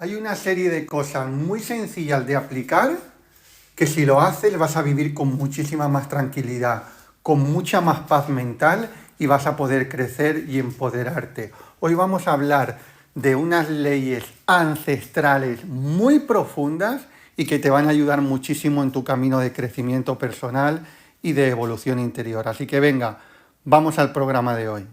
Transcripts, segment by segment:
Hay una serie de cosas muy sencillas de aplicar que si lo haces vas a vivir con muchísima más tranquilidad, con mucha más paz mental y vas a poder crecer y empoderarte. Hoy vamos a hablar de unas leyes ancestrales muy profundas y que te van a ayudar muchísimo en tu camino de crecimiento personal y de evolución interior. Así que venga, vamos al programa de hoy.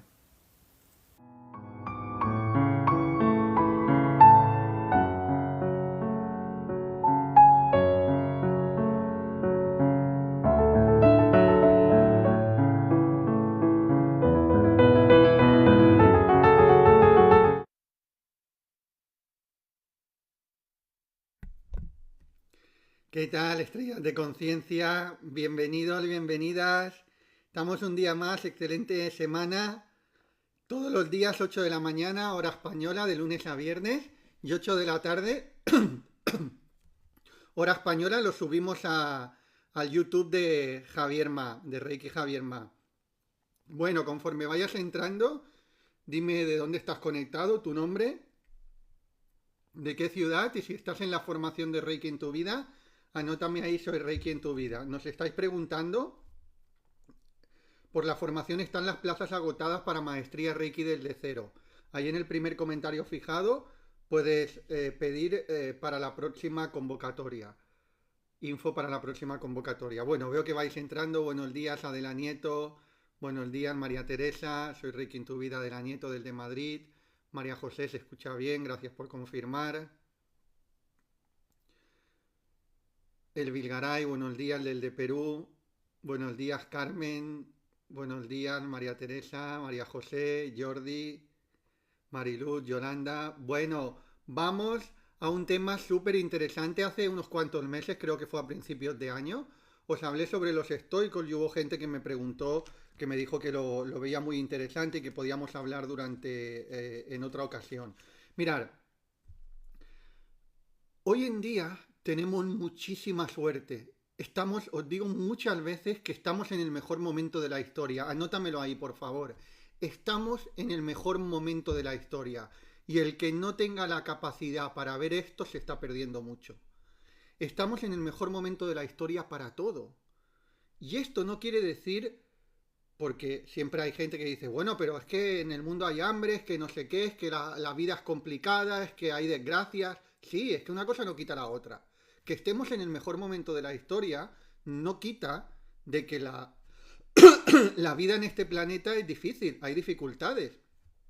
¿Qué tal, estrellas de conciencia? Bienvenidos, bienvenidas. Estamos un día más, excelente semana. Todos los días 8 de la mañana, hora española, de lunes a viernes, y 8 de la tarde, hora española, lo subimos al YouTube de Javier Ma, de Reiki Javier Ma. Bueno, conforme vayas entrando, dime de dónde estás conectado, tu nombre, de qué ciudad, y si estás en la formación de Reiki en tu vida, anótame ahí, soy Reiki en tu vida. Nos estáis preguntando, por la formación están las plazas agotadas para maestría Reiki desde cero. Ahí en el primer comentario fijado puedes pedir para la próxima convocatoria. Info para la próxima convocatoria. Bueno, veo que vais entrando. Buenos días, Adela Nieto. Buenos días, María Teresa. Soy Reiki en tu vida, Adela Nieto, del de Madrid. María José, se escucha bien. Gracias por confirmar. El Vilgaray, buenos días, del de Perú. Buenos días, Carmen. Buenos días, María Teresa, María José, Jordi, Mariluz, Yolanda. Bueno, vamos a un tema súper interesante. Hace unos cuantos meses, creo que fue a principios de año, os hablé sobre los estoicos y hubo gente que me preguntó, que me dijo que lo veía muy interesante y que podíamos hablar en otra ocasión. Mirad, hoy en día tenemos muchísima suerte. Estamos, os digo muchas veces que estamos en el mejor momento de la historia. Anótamelo ahí, por favor. Estamos en el mejor momento de la historia. Y el que no tenga la capacidad para ver esto se está perdiendo mucho. Estamos en el mejor momento de la historia para todo. Y esto no quiere decir, porque siempre hay gente que dice, bueno, pero es que en el mundo hay hambre, es que no sé qué, es que la vida es complicada, es que hay desgracias. Sí, es que una cosa no quita la otra. Que estemos en el mejor momento de la historia no quita de que la vida en este planeta es difícil, hay dificultades.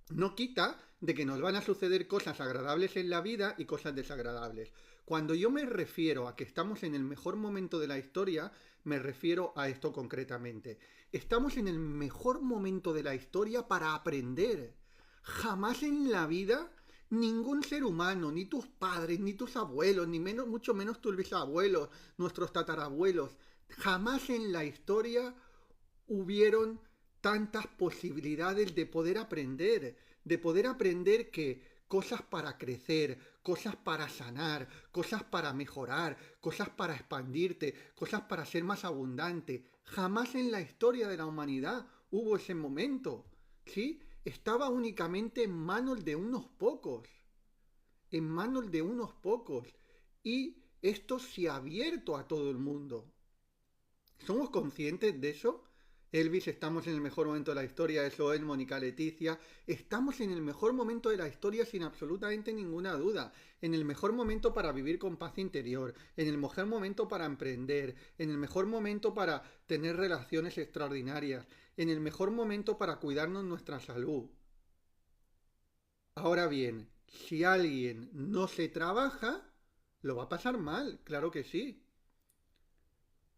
No quita de que nos van a suceder cosas agradables en la vida y cosas desagradables. Cuando yo me refiero a que estamos en el mejor momento de la historia, me refiero a esto concretamente. Estamos en el mejor momento de la historia para aprender. Jamás en la vida ningún ser humano, ni tus padres, ni tus abuelos, ni menos, mucho menos tus bisabuelos, nuestros tatarabuelos, jamás en la historia hubieron tantas posibilidades de poder aprender que cosas para crecer, cosas para sanar, cosas para mejorar, cosas para expandirte, cosas para ser más abundante. Jamás en la historia de la humanidad hubo ese momento, ¿sí? Estaba únicamente en manos de unos pocos, en manos de unos pocos. Y esto se ha abierto a todo el mundo. ¿Somos conscientes de eso? Elvis, estamos en el mejor momento de la historia, eso es Mónica Leticia. Estamos en el mejor momento de la historia sin absolutamente ninguna duda. En el mejor momento para vivir con paz interior, en el mejor momento para emprender, en el mejor momento para tener relaciones extraordinarias, en el mejor momento para cuidarnos nuestra salud. Ahora bien, si alguien no se trabaja, lo va a pasar mal, claro que sí,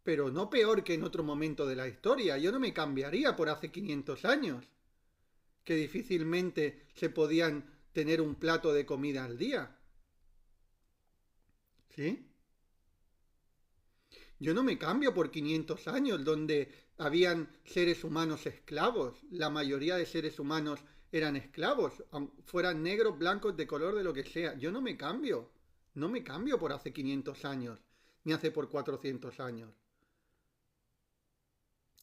pero no peor que en otro momento de la historia. Yo no me cambiaría por hace 500 años, que difícilmente se podían tener un plato de comida al día. ¿Sí? Yo no me cambio por 500 años donde habían seres humanos esclavos. La mayoría de seres humanos eran esclavos, fueran negros, blancos, de color, de lo que sea. Yo no me cambio. No me cambio por hace 500 años, ni hace por 400 años.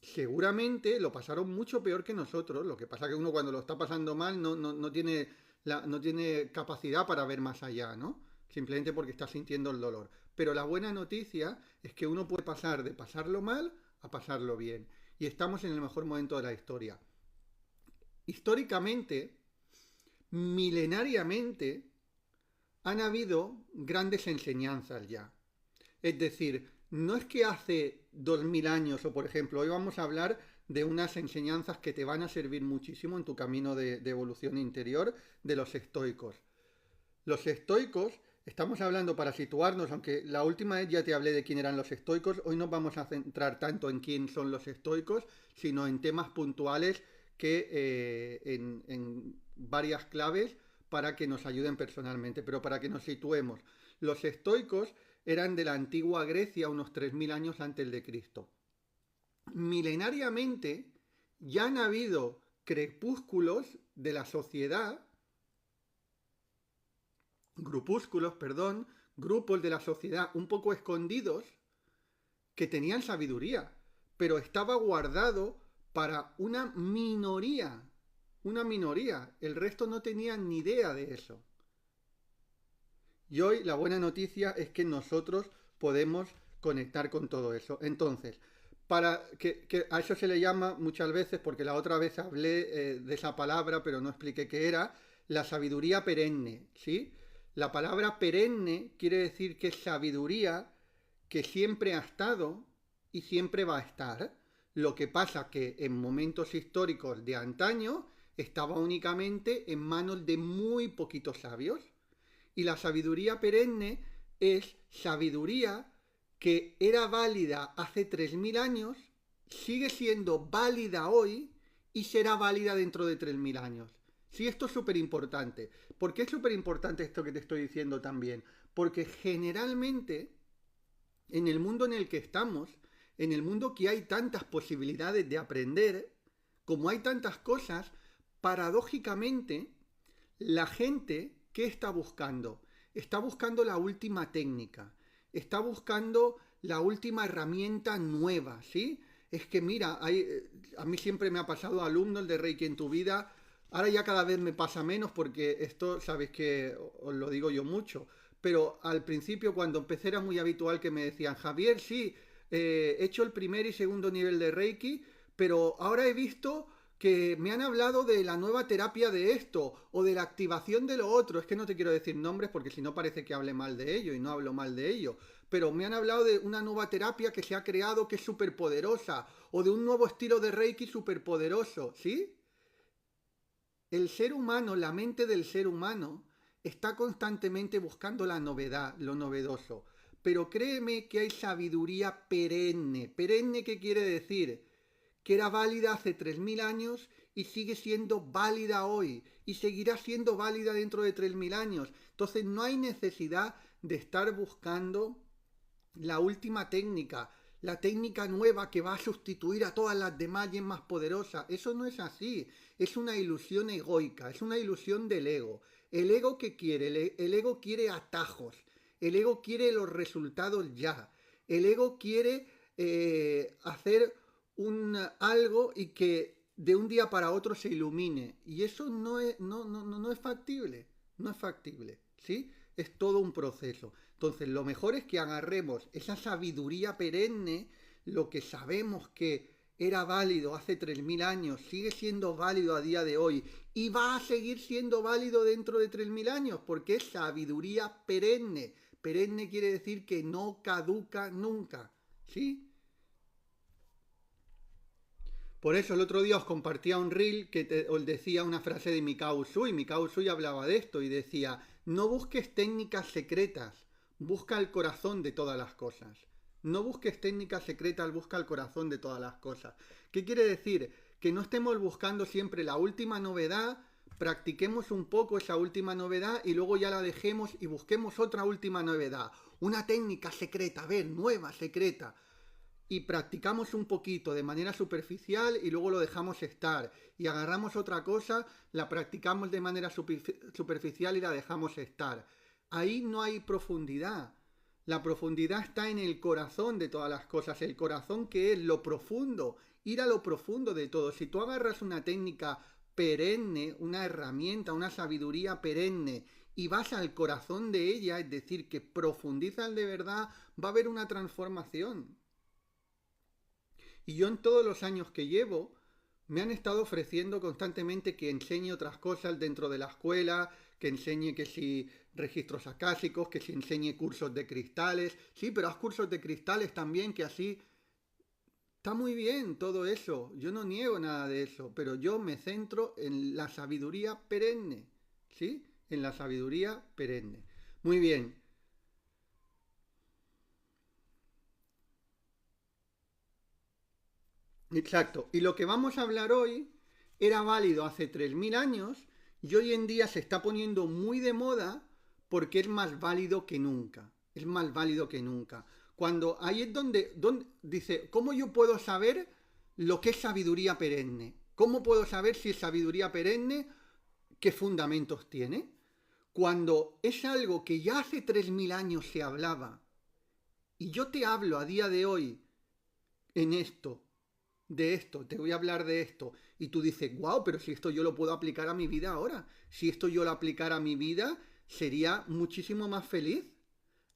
Seguramente lo pasaron mucho peor que nosotros. Lo que pasa que uno cuando lo está pasando mal no tiene capacidad para ver más allá, ¿no? simplemente porque estás sintiendo el dolor. Pero la buena noticia es que uno puede pasar de pasarlo mal a pasarlo bien. Y estamos en el mejor momento de la historia. Históricamente, milenariamente, han habido grandes enseñanzas ya. Es decir, no es que hace 2000 años, o por ejemplo, hoy vamos a hablar de unas enseñanzas que te van a servir muchísimo en tu camino de evolución interior, de los estoicos. Los estoicos, estamos hablando para situarnos, aunque la última vez ya te hablé de quién eran los estoicos, hoy no vamos a centrar tanto en quién son los estoicos, sino en temas puntuales que en varias claves para que nos ayuden personalmente, pero para que nos situemos. Los estoicos eran de la antigua Grecia, unos 3000 años antes de Cristo. Milenariamente ya han habido crepúsculos de la sociedad, grupos de la sociedad un poco escondidos que tenían sabiduría, pero estaba guardado para una minoría, el resto no tenía ni idea de eso. Y hoy la buena noticia es que nosotros podemos conectar con todo eso. Entonces, para que a eso se le llama muchas veces, porque la otra vez hablé de esa palabra, pero no expliqué qué era, la sabiduría perenne, ¿sí? La palabra perenne quiere decir que es sabiduría que siempre ha estado y siempre va a estar. Lo que pasa que en momentos históricos de antaño estaba únicamente en manos de muy poquitos sabios. Y la sabiduría perenne es sabiduría que era válida hace 3000 años, sigue siendo válida hoy y será válida dentro de 3000 años. Sí, esto es súper importante. ¿Por qué es súper importante esto que te estoy diciendo también? Porque generalmente en el mundo en el que estamos, en el mundo que hay tantas posibilidades de aprender, como hay tantas cosas, paradójicamente la gente, ¿qué está buscando? Está buscando la última técnica, está buscando la última herramienta nueva, ¿sí? Es que mira, a mí siempre me ha pasado alumnos de Reiki en tu vida, ahora ya cada vez me pasa menos porque esto, sabéis que os lo digo yo mucho, pero al principio cuando empecé era muy habitual que me decían, Javier, sí, he hecho el primer y segundo nivel de Reiki, pero ahora he visto que me han hablado de la nueva terapia de esto o de la activación de lo otro. Es que no te quiero decir nombres porque si no parece que hable mal de ello y no hablo mal de ello. Pero me han hablado de una nueva terapia que se ha creado que es súper poderosa o de un nuevo estilo de Reiki súper poderoso, ¿sí? El ser humano, la mente del ser humano está constantemente buscando la novedad, lo novedoso. Pero créeme que hay sabiduría perenne. ¿Perenne qué quiere decir? Que era válida hace 3000 años y sigue siendo válida hoy y seguirá siendo válida dentro de 3000 años. Entonces no hay necesidad de estar buscando la última técnica, la técnica nueva que va a sustituir a todas las demás y es más poderosa. Eso no es así, es una ilusión egoica, es una ilusión del ego. El ego que quiere, el ego quiere atajos, el ego quiere los resultados ya, el ego quiere hacer algo y que de un día para otro se ilumine. Y eso no es factible. No es factible. ¿Sí? Es todo un proceso. Entonces, lo mejor es que agarremos esa sabiduría perenne, lo que sabemos que era válido hace 3000 años, sigue siendo válido a día de hoy y va a seguir siendo válido dentro de 3000 años porque es sabiduría perenne. Perenne quiere decir que no caduca nunca. ¿Sí? Por eso el otro día os compartía un reel que os decía una frase de Mikao Usui. Mikao Usui hablaba de esto y decía, no busques técnicas secretas, busca el corazón de todas las cosas. No busques técnicas secretas, busca el corazón de todas las cosas. ¿Qué quiere decir? Que no estemos buscando siempre la última novedad, practiquemos un poco esa última novedad y luego ya la dejemos y busquemos otra última novedad. Una técnica secreta, a ver, nueva, secreta. Y practicamos un poquito de manera superficial y luego lo dejamos estar. Y agarramos otra cosa, la practicamos de manera superficial y la dejamos estar. Ahí no hay profundidad. La profundidad está en el corazón de todas las cosas. El corazón que es lo profundo, ir a lo profundo de todo. Si tú agarras una técnica perenne, una herramienta, una sabiduría perenne y vas al corazón de ella, es decir, que profundizas de verdad, va a haber una transformación. Y yo en todos los años que llevo, me han estado ofreciendo constantemente que enseñe otras cosas dentro de la escuela, que enseñe que si registros acásicos, que si enseñe cursos de cristales. Sí, pero haz cursos de cristales también, que así está muy bien todo eso. Yo no niego nada de eso, pero yo me centro en la sabiduría perenne. ¿Sí? En la sabiduría perenne. Muy bien. Exacto. Y lo que vamos a hablar hoy era válido hace 3.000 años y hoy en día se está poniendo muy de moda porque es más válido que nunca. Es más válido que nunca. Cuando ahí es donde dice, ¿cómo yo puedo saber lo que es sabiduría perenne? ¿Cómo puedo saber si es sabiduría perenne? ¿Qué fundamentos tiene? Cuando es algo que ya hace 3.000 años se hablaba y yo te hablo a día de hoy en esto, de esto, te voy a hablar de esto, y tú dices, wow, pero si esto yo lo puedo aplicar a mi vida ahora, si esto yo lo aplicara a mi vida, sería muchísimo más feliz.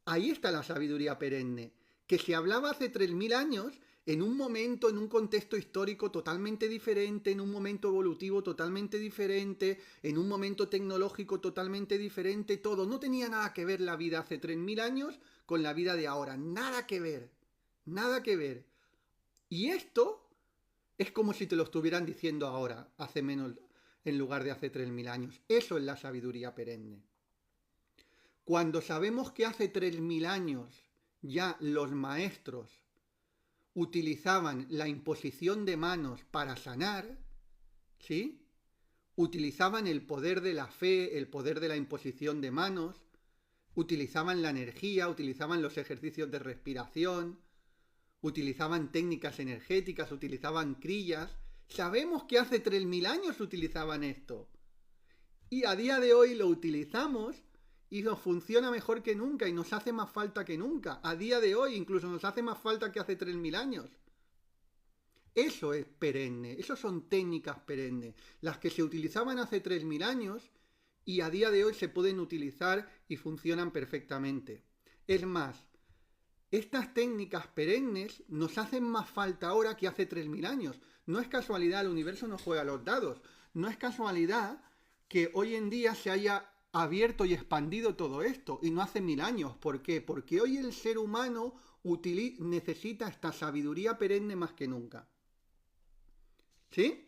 Ahí está la sabiduría perenne, que se hablaba hace 3.000 años, en un momento, en un contexto histórico totalmente diferente, en un momento evolutivo totalmente diferente, en un momento tecnológico totalmente diferente, todo. No tenía nada que ver la vida hace 3.000 años con la vida de ahora, nada que ver, nada que ver. Y esto es como si te lo estuvieran diciendo ahora, hace menos, en lugar de hace 3.000 años. Eso es la sabiduría perenne. Cuando sabemos que hace 3.000 años ya los maestros utilizaban la imposición de manos para sanar, ¿sí? Utilizaban el poder de la fe, el poder de la imposición de manos, utilizaban la energía, utilizaban los ejercicios de respiración, utilizaban técnicas energéticas, utilizaban crillas. Sabemos que hace 3.000 años utilizaban esto. Y a día de hoy lo utilizamos y nos funciona mejor que nunca y nos hace más falta que nunca. A día de hoy incluso nos hace más falta que hace 3.000 años. Eso es perenne, eso son técnicas perennes, las que se utilizaban hace 3.000 años y a día de hoy se pueden utilizar y funcionan perfectamente. Es más, estas técnicas perennes nos hacen más falta ahora que hace 3.000 años. No es casualidad, el universo no juega los dados. No es casualidad que hoy en día se haya abierto y expandido todo esto y no hace 1.000 años. ¿Por qué? Porque hoy el ser humano necesita esta sabiduría perenne más que nunca. ¿Sí?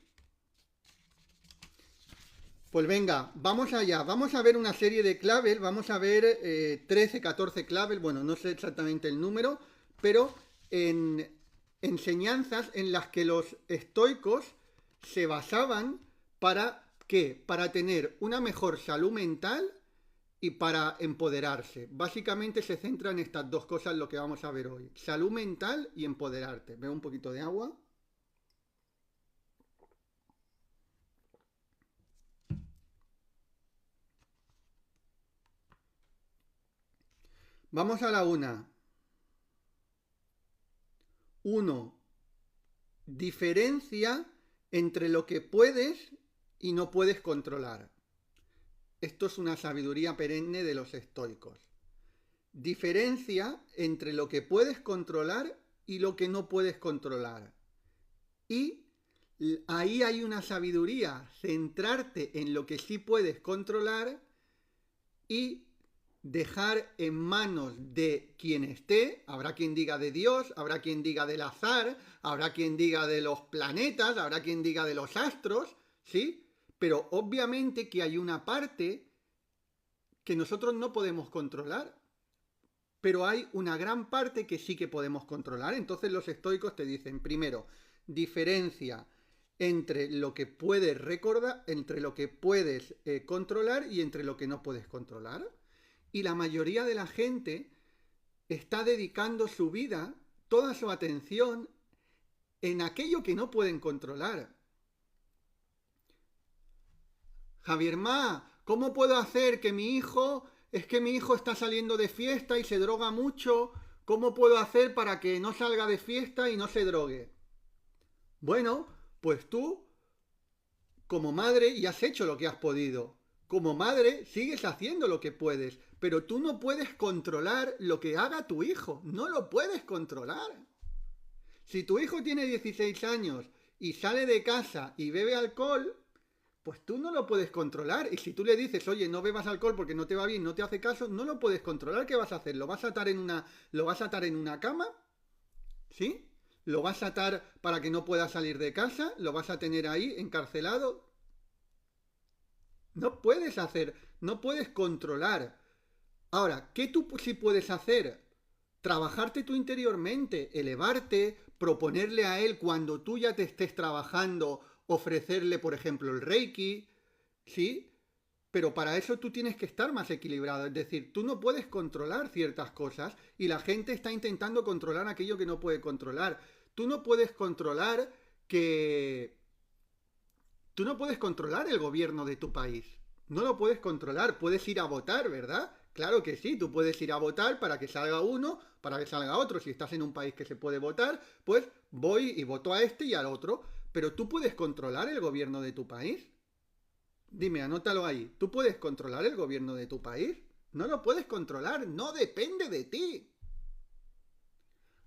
Pues venga, vamos allá. Vamos a ver una serie de claves. Vamos a ver 13, 14 claves. Bueno, no sé exactamente el número, pero en enseñanzas en las que los estoicos se basaban para ¿qué? Para tener una mejor salud mental y para empoderarse. Básicamente se centra en estas dos cosas lo que vamos a ver hoy. Salud mental y empoderarte. Veo un poquito de agua. Vamos a la una. 1. Diferencia entre lo que puedes y no puedes controlar. Esto es una sabiduría perenne de los estoicos. Diferencia entre lo que puedes controlar y lo que no puedes controlar. Y ahí hay una sabiduría, centrarte en lo que sí puedes controlar y dejar en manos de quien esté. Habrá quien diga de Dios, habrá quien diga del azar, habrá quien diga de los planetas, habrá quien diga de los astros, ¿sí? Pero obviamente que hay una parte que nosotros no podemos controlar, pero hay una gran parte que sí que podemos controlar. Entonces los estoicos te dicen, primero, diferencia entre lo que puedes recordar, entre lo que puedes controlar y entre lo que no puedes controlar. Y la mayoría de la gente está dedicando su vida, toda su atención, en aquello que no pueden controlar. Javier Ma, ¿cómo puedo hacer que mi hijo, es que mi hijo está saliendo de fiesta y se droga mucho? ¿Cómo puedo hacer para que no salga de fiesta y no se drogue? Bueno, pues tú, como madre, ya has hecho lo que has podido. como madre sigues haciendo lo que puedes, pero tú no puedes controlar lo que haga tu hijo, no lo puedes controlar. Si tu hijo tiene 16 años y sale de casa y bebe alcohol, pues tú no lo puedes controlar. Y si tú le dices, oye, no bebas alcohol porque no te va bien, no te hace caso, no lo puedes controlar. ¿Qué vas a hacer? ¿Lo vas a atar en una cama? ¿Sí? ¿Lo vas a atar para que no pueda salir de casa? ¿Lo vas a tener ahí encarcelado? No puedes hacer, no puedes controlar. Ahora, ¿qué tú sí puedes hacer? Trabajarte tú interiormente, elevarte, proponerle a él cuando tú ya te estés trabajando, ofrecerle, por ejemplo, el Reiki, ¿sí? Pero para eso tú tienes que estar más equilibrado, es decir, tú no puedes controlar ciertas cosas y la gente está intentando controlar aquello que no puede controlar. Tú no puedes controlar que... Tú no puedes controlar el gobierno de tu país. No lo puedes controlar. Puedes ir a votar, ¿verdad? Claro que sí, tú puedes ir a votar para que salga uno, para que salga otro. Si estás en un país que se puede votar, pues voy y voto a este y al otro. Pero tú puedes controlar el gobierno de tu país. Dime, anótalo ahí. ¿Tú puedes controlar el gobierno de tu país? No lo puedes controlar, no depende de ti.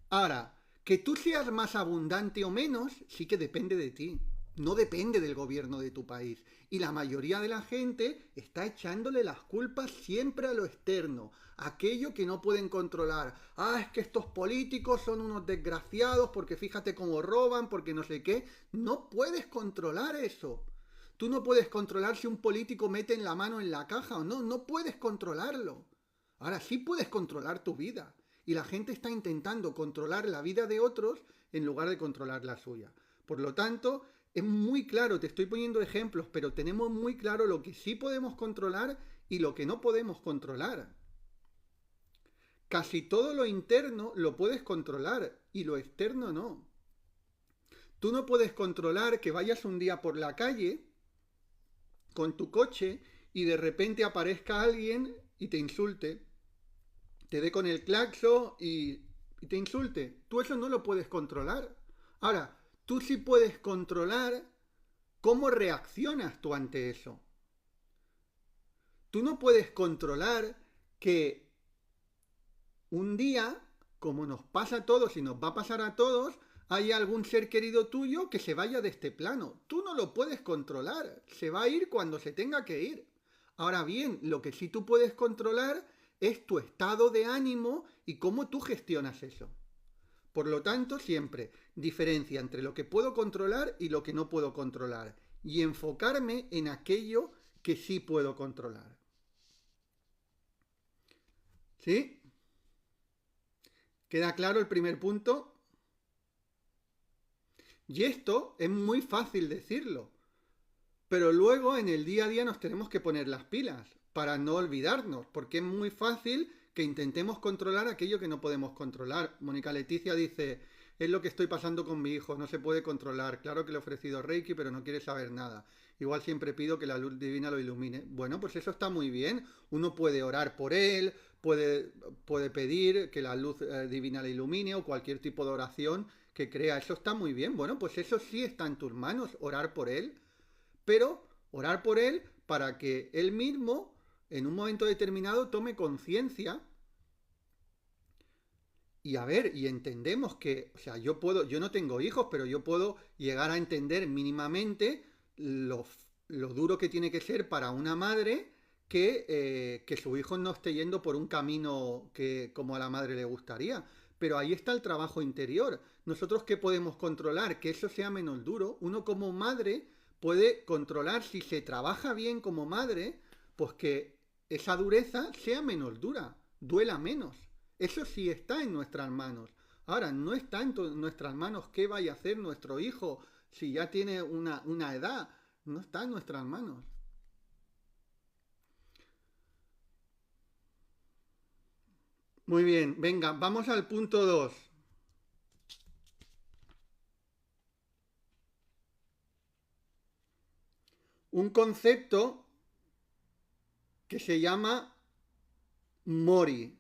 Ahora, que tú seas más abundante o menos, sí que depende de ti. No depende del gobierno de tu país. Y la mayoría de la gente está echándole las culpas siempre a lo externo, aquello que no pueden controlar. Ah, es que estos políticos son unos desgraciados porque fíjate cómo roban, porque no sé qué. No puedes controlar eso. Tú no puedes controlar si un político mete en la mano en la caja o no. No puedes controlarlo. Ahora sí puedes controlar tu vida. Y la gente está intentando controlar la vida de otros en lugar de controlar la suya. Por lo tanto, es muy claro, te estoy poniendo ejemplos, pero tenemos muy claro lo que sí podemos controlar y lo que no podemos controlar. Casi todo lo interno lo puedes controlar y lo externo no. Tú no puedes controlar que vayas un día por la calle con tu coche y de repente aparezca alguien y te insulte, te dé con el claxon y te insulte. Tú eso no lo puedes controlar. Ahora, tú sí puedes controlar cómo reaccionas tú ante eso. Tú no puedes controlar que un día, como nos pasa a todos y nos va a pasar a todos, hay algún ser querido tuyo que se vaya de este plano. Tú no lo puedes controlar. Se va a ir cuando se tenga que ir. Ahora bien, lo que sí tú puedes controlar es tu estado de ánimo y cómo tú gestionas eso. Por lo tanto, siempre diferencia entre lo que puedo controlar y lo que no puedo controlar. Y enfocarme en aquello que sí puedo controlar. ¿Sí? ¿Queda claro el primer punto? Y esto es muy fácil decirlo, pero luego en el día a día nos tenemos que poner las pilas para no olvidarnos, porque es muy fácil que intentemos controlar aquello que no podemos controlar. Mónica Leticia dice, es lo que estoy pasando con mi hijo, no se puede controlar. Claro que le he ofrecido Reiki, pero no quiere saber nada. Igual siempre pido que la luz divina lo ilumine. Bueno, pues eso está muy bien. Uno puede orar por él, puede pedir que la luz divina le ilumine o cualquier tipo de oración que crea. Eso está muy bien. Bueno, pues eso sí está en tus manos, orar por él. Pero orar por él para que él mismo, en un momento determinado, tome conciencia. Y a ver, y entendemos que, o sea, yo no tengo hijos, pero yo puedo llegar a entender mínimamente lo duro que tiene que ser para una madre que su hijo no esté yendo por un camino que como a la madre le gustaría. Pero ahí está el trabajo interior. Nosotros, ¿qué podemos controlar? Que eso sea menos duro. Uno como madre puede controlar, si se trabaja bien como madre, pues que esa dureza sea menos dura, duela menos. Eso sí está en nuestras manos. Ahora, no está en nuestras manos qué vaya a hacer nuestro hijo si ya tiene una edad. No está en nuestras manos. Muy bien, venga, vamos al punto 2. Un concepto que se llama Mori.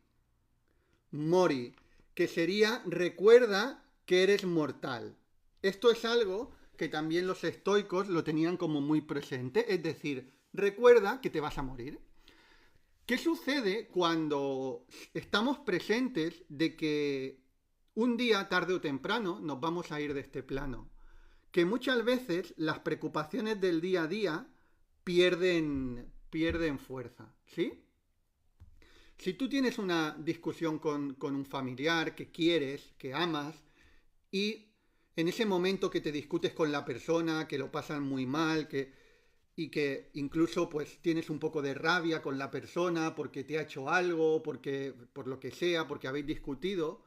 Mori, que sería recuerda que eres mortal. Esto es algo que también los estoicos lo tenían como muy presente, es decir, recuerda que te vas a morir. ¿Qué sucede cuando estamos presentes de que un día, tarde o temprano, nos vamos a ir de este plano? Que muchas veces las preocupaciones del día a día pierden fuerza, ¿sí? Si tú tienes una discusión con un familiar que quieres, que amas, y en ese momento que te discutes con la persona, que lo pasan muy mal, y que incluso pues tienes un poco de rabia con la persona porque te ha hecho algo, porque por lo que sea, porque habéis discutido,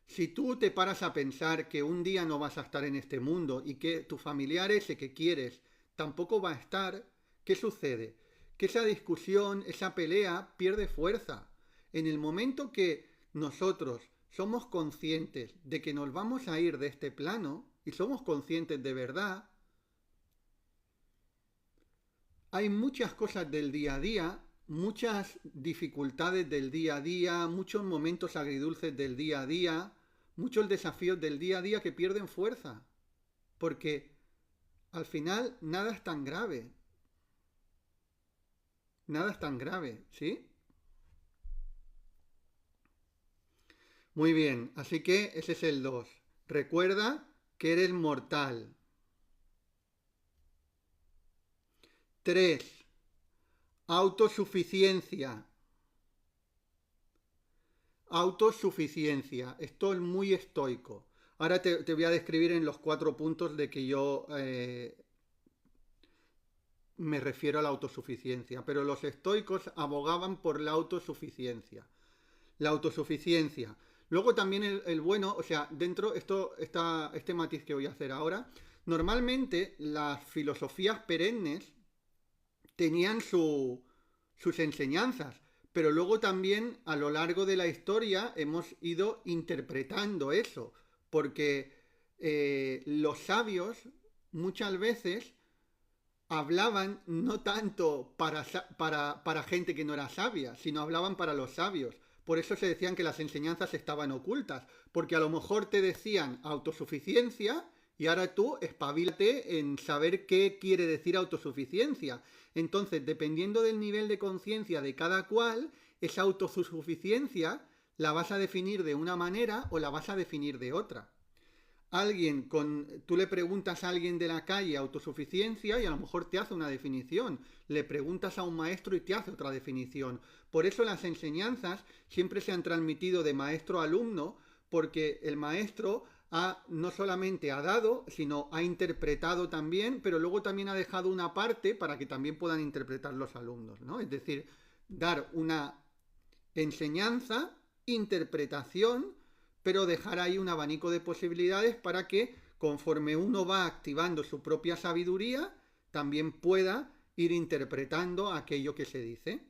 si tú te paras a pensar que un día no vas a estar en este mundo y que tu familiar ese que quieres tampoco va a estar, ¿qué sucede? Que esa discusión, esa pelea pierde fuerza. En el momento que nosotros somos conscientes de que nos vamos a ir de este plano y somos conscientes de verdad, hay muchas cosas del día a día, muchas dificultades del día a día, muchos momentos agridulces del día a día, muchos desafíos del día a día que pierden fuerza, porque al final nada es tan grave, nada es tan grave, ¿sí? Muy bien, así que ese es el 2. Recuerda que eres mortal. 3. Autosuficiencia. Autosuficiencia. Esto es muy estoico. Ahora te voy a describir en los 4 puntos de que yo me refiero a la autosuficiencia. Pero los estoicos abogaban por la autosuficiencia. La autosuficiencia. Luego también el bueno, o sea, dentro este matiz que voy a hacer ahora, normalmente las filosofías perennes tenían sus enseñanzas, pero luego también a lo largo de la historia hemos ido interpretando eso, porque los sabios muchas veces hablaban no tanto para gente que no era sabia, sino hablaban para los sabios. Por eso se decían que las enseñanzas estaban ocultas, porque a lo mejor te decían autosuficiencia y ahora tú espabilate en saber qué quiere decir autosuficiencia. Entonces, dependiendo del nivel de conciencia de cada cual, esa autosuficiencia la vas a definir de una manera o la vas a definir de otra. Tú le preguntas a alguien de la calle autosuficiencia y a lo mejor te hace una definición. Le preguntas a un maestro y te hace otra definición. Por eso las enseñanzas siempre se han transmitido de maestro a alumno, porque el maestro no solamente ha dado, sino ha interpretado también, pero luego también ha dejado una parte para que también puedan interpretar los alumnos, ¿no? Es decir, dar una enseñanza, interpretación, pero dejar ahí un abanico de posibilidades para que conforme uno va activando su propia sabiduría, también pueda ir interpretando aquello que se dice.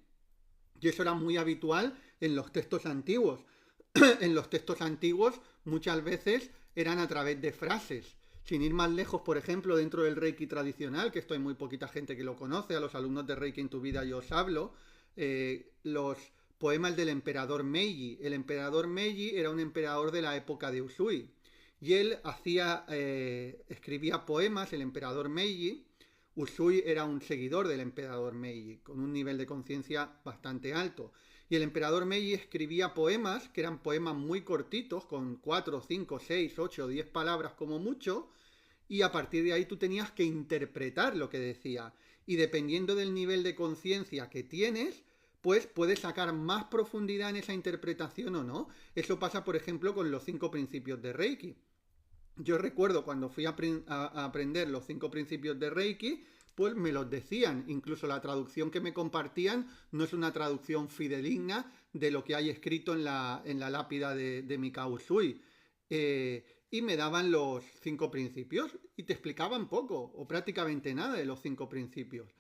Y eso era muy habitual en los textos antiguos. En los textos antiguos muchas veces eran a través de frases. Sin ir más lejos, por ejemplo, dentro del Reiki tradicional, que esto hay muy poquita gente que lo conoce, a los alumnos de Reiki en tu vida yo os hablo, los poemas del emperador Meiji. El emperador Meiji era un emperador de la época de Usui. Y él escribía poemas, el emperador Meiji. Usui era un seguidor del emperador Meiji, con un nivel de conciencia bastante alto. Y el emperador Meiji escribía poemas, que eran poemas muy cortitos, con 4, 5, 6, 8, 10 palabras como mucho, y a partir de ahí tú tenías que interpretar lo que decía. Y dependiendo del nivel de conciencia que tienes, pues puedes sacar más profundidad en esa interpretación o no. Eso pasa, por ejemplo, con los 5 principios de Reiki. Yo recuerdo cuando fui a aprender los 5 principios de Reiki, pues me los decían. Incluso la traducción que me compartían no es una traducción fidedigna de lo que hay escrito en la lápida de Mikao Usui. Y me daban los 5 principios y te explicaban poco o prácticamente nada de los 5 principios.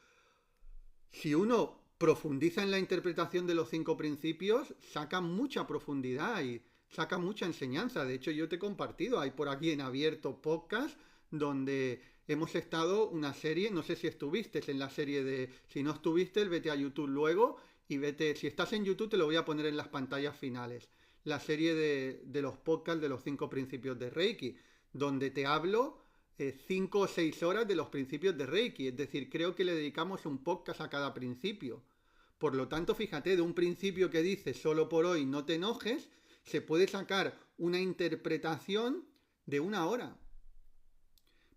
Si uno profundiza en la interpretación de los 5 principios, saca mucha profundidad y saca mucha enseñanza. De hecho, yo te he compartido, hay por aquí en abierto podcast donde hemos estado una serie, no sé si estuviste en la serie si no estuviste, vete a YouTube luego y si estás en YouTube te lo voy a poner en las pantallas finales. La serie de los podcasts de los 5 principios de Reiki, donde te hablo 5 o 6 horas de los principios de Reiki. Es decir, creo que le dedicamos un podcast a cada principio. Por lo tanto, fíjate, de un principio que dice solo por hoy no te enojes, se puede sacar una interpretación de 1 hora.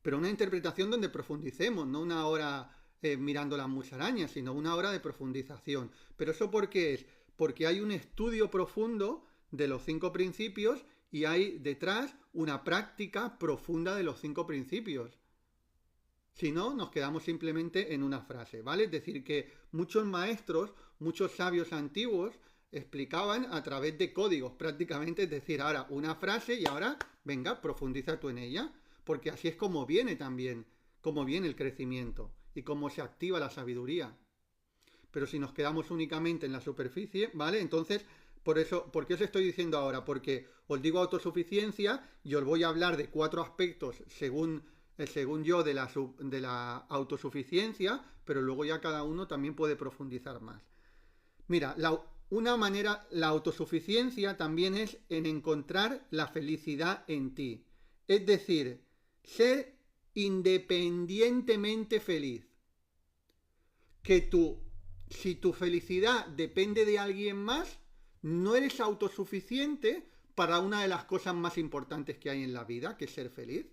Pero una interpretación donde profundicemos, no 1 hora mirando las musarañas, sino 1 hora de profundización. ¿Pero eso por qué es? Porque hay un estudio profundo de los 5 principios y hay detrás una práctica profunda de los 5 principios. Si no, nos quedamos simplemente en una frase, ¿vale? Es decir, que muchos maestros, muchos sabios antiguos explicaban a través de códigos prácticamente, es decir, ahora una frase y ahora, venga, profundiza tú en ella, porque así es como viene también, como viene el crecimiento y cómo se activa la sabiduría. Pero si nos quedamos únicamente en la superficie, ¿vale? Entonces, ¿por qué os estoy diciendo ahora? Porque os digo autosuficiencia y os voy a hablar de 4 aspectos según yo de la autosuficiencia, pero luego ya cada uno también puede profundizar más. Mira, la autosuficiencia también es en encontrar la felicidad en ti. Es decir, ser independientemente feliz. Si tu felicidad depende de alguien más, no eres autosuficiente para una de las cosas más importantes que hay en la vida, que es ser feliz.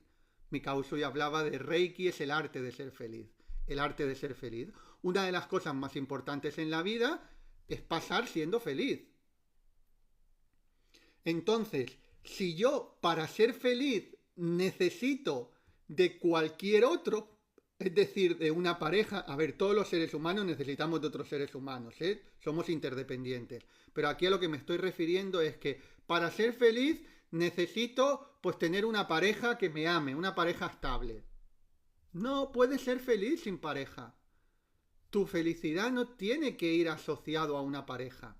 Mi causa hoy hablaba de Reiki, es el arte de ser feliz. El arte de ser feliz. Una de las cosas más importantes en la vida es pasar siendo feliz. Entonces, si yo para ser feliz necesito de cualquier otro, es decir, de una pareja, a ver, todos los seres humanos necesitamos de otros seres humanos, ¿eh? Somos interdependientes. Pero aquí a lo que me estoy refiriendo es que para ser feliz necesito pues tener una pareja que me ame, una pareja estable. No puedes ser feliz sin pareja. Tu felicidad no tiene que ir asociado a una pareja.